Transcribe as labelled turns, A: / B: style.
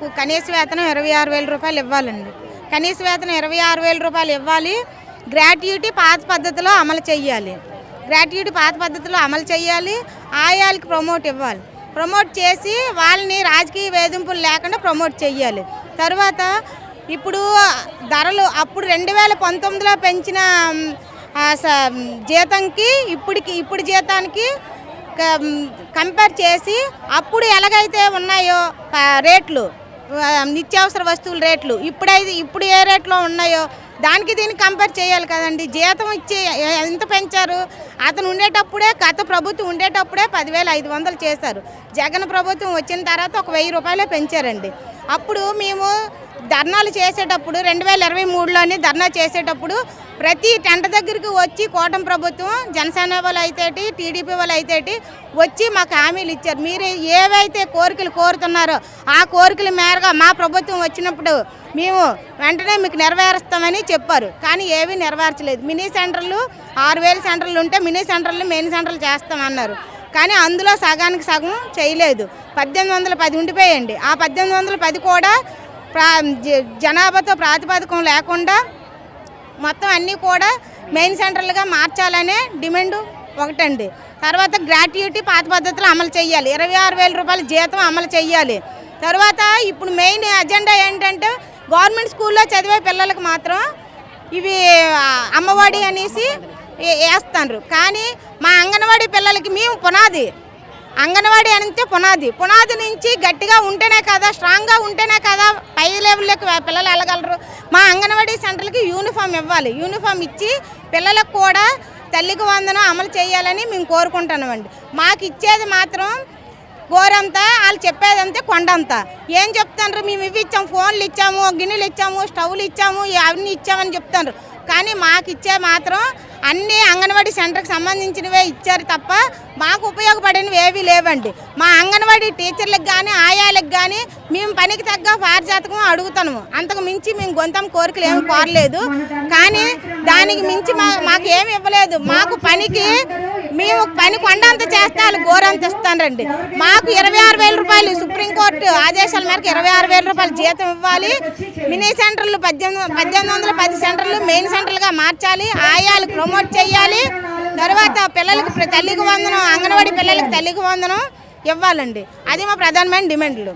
A: మాకు కనీస వేతనం 26,000 రూపాయలు ఇవ్వాలండి. కనీస వేతనం 26,000 రూపాయలు ఇవ్వాలి. గ్రాట్యుటీ పాత పద్ధతిలో అమలు చేయాలి. ఆయాలకి ప్రమోట్ ఇవ్వాలి. ప్రమోట్ చేసి వాళ్ళని రాజకీయ వేధింపులు లేకుండా ప్రమోట్ చేయాలి. తర్వాత ఇప్పుడు ధరలు అప్పుడు 2019లో పెంచిన జీతంకి ఇప్పుడు జీతానికి కంపేర్ చేసి అప్పుడు ఎలాగైతే ఉన్నాయో రేట్లు, నిత్యావసర వస్తువుల రేట్లు ఇప్పుడు ఏ రేట్లో ఉన్నాయో దానికి దీనికి కంపేర్ చేయాలి కదండి. జీతం ఇచ్చి ఎంత పెంచారు? అతను ఉండేటప్పుడే, గత ప్రభుత్వం ఉండేటప్పుడే 10,500 చేశారు. జగన్ ప్రభుత్వం వచ్చిన తర్వాత ఒక 1,000 రూపాయలే పెంచారండి. అప్పుడు మేము ధర్నాలు చేసేటప్పుడు 2023లోని ధర్నా చేసేటప్పుడు ప్రతి టెంట దగ్గరికి వచ్చి కూటమి ప్రభుత్వం, జనసేన వాళ్ళు అయితే టీడీపీ వాళ్ళు అయితే వచ్చి మాకు హామీలు ఇచ్చారు. మీరు ఏవైతే కోరికలు కోరుతున్నారో ఆ కోరికల మేరగా మా ప్రభుత్వం వచ్చినప్పుడు మేము వెంటనే మీకు నెరవేరుస్తామని చెప్పారు. కానీ ఏమీ నెరవేర్చలేదు. మినీ సెంటర్లు 6,000 సెంటర్లు ఉంటే మినీ సెంటర్లు మెయిన్ సెంటర్లు చేస్తామన్నారు. కానీ అందులో సగానికి సగం చేయలేదు. 1,810 ఉండిపోయండి. ఆ 1,810 కూడా జనాభాతో ప్రాతిపదికం లేకుండా మొత్తం అన్నీ కూడా మెయిన్ సెంటర్లుగా మార్చాలనే డిమాండ్ ఒకటండి. తర్వాత గ్రాట్యుటీ పాత పద్ధతిలో అమలు చేయాలి. 26,000 రూపాయల జీతం అమలు చేయాలి. తర్వాత ఇప్పుడు మెయిన్ అజెండా ఏంటంటే గవర్నమెంట్ స్కూల్లో చదివే పిల్లలకు మాత్రం ఇవి అమ్మఒడి అనేసి వేస్తున్నారు. కానీ మా అంగన్వాడీ పిల్లలకి మేము అంగన్వాడీ అంటే పునాది నుంచి గట్టిగా ఉంటేనే కదా, స్ట్రాంగ్గా ఉంటేనే కదా పై లెవెల్లోకి పిల్లలు వెళ్ళగలరు. మా అంగన్వాడీ సెంటర్లకి యూనిఫామ్ ఇవ్వాలి. యూనిఫామ్ ఇచ్చి పిల్లలకు కూడా తల్లికి వందనం అమలు చేయాలని మేము కోరుకుంటున్నామండి. మాకు ఇచ్చేది మాత్రం గోరంతా, వాళ్ళు చెప్పేదంతా కొండంతా. ఏం చెప్తారు? మేము ఇవి ఇచ్చాము, ఫోన్లు ఇచ్చాము, గిన్నెలు ఇచ్చాము, స్టవ్లు ఇచ్చాము, అవన్నీ ఇచ్చామని చెప్తారు. కానీ మాకు ఇచ్చే మాత్రం అన్నీ అంగన్వాడీ సెంటర్కి సంబంధించినవే ఇచ్చారు తప్ప మాకు ఉపయోగపడినవి ఏవీ లేవండి. మా అంగన్వాడీ టీచర్లకు కానీ ఆయాలకు కానీ మేము పనికి తగ్గ పారిజాతకం అడుగుతాము. అంతకు మించి మేము గొంతం కోరికలు ఏమి కోరలేదు. కానీ దానికి మించి మాకు ఏమి ఇవ్వలేదు. మాకు మేము పని కొండంత చేస్తే వాళ్ళు గోరంత ఇస్తానండి. మాకు 26,000 రూపాయలు సుప్రీంకోర్టు ఆదేశాల మేరకు 26,000 రూపాయలు జీతం ఇవ్వాలి. మినీ సెంటర్లు 1,810 సెంటర్లు మెయిన్ సెంటర్లుగా మార్చాలి. ఆయాలకు ప్రమోట్ చేయాలి. తర్వాత పిల్లలకి తల్లికి వందనం, అంగన్వాడీ పిల్లలకి తల్లికి వందనం ఇవ్వాలండి. అది మా ప్రధానమైన డిమాండ్లు.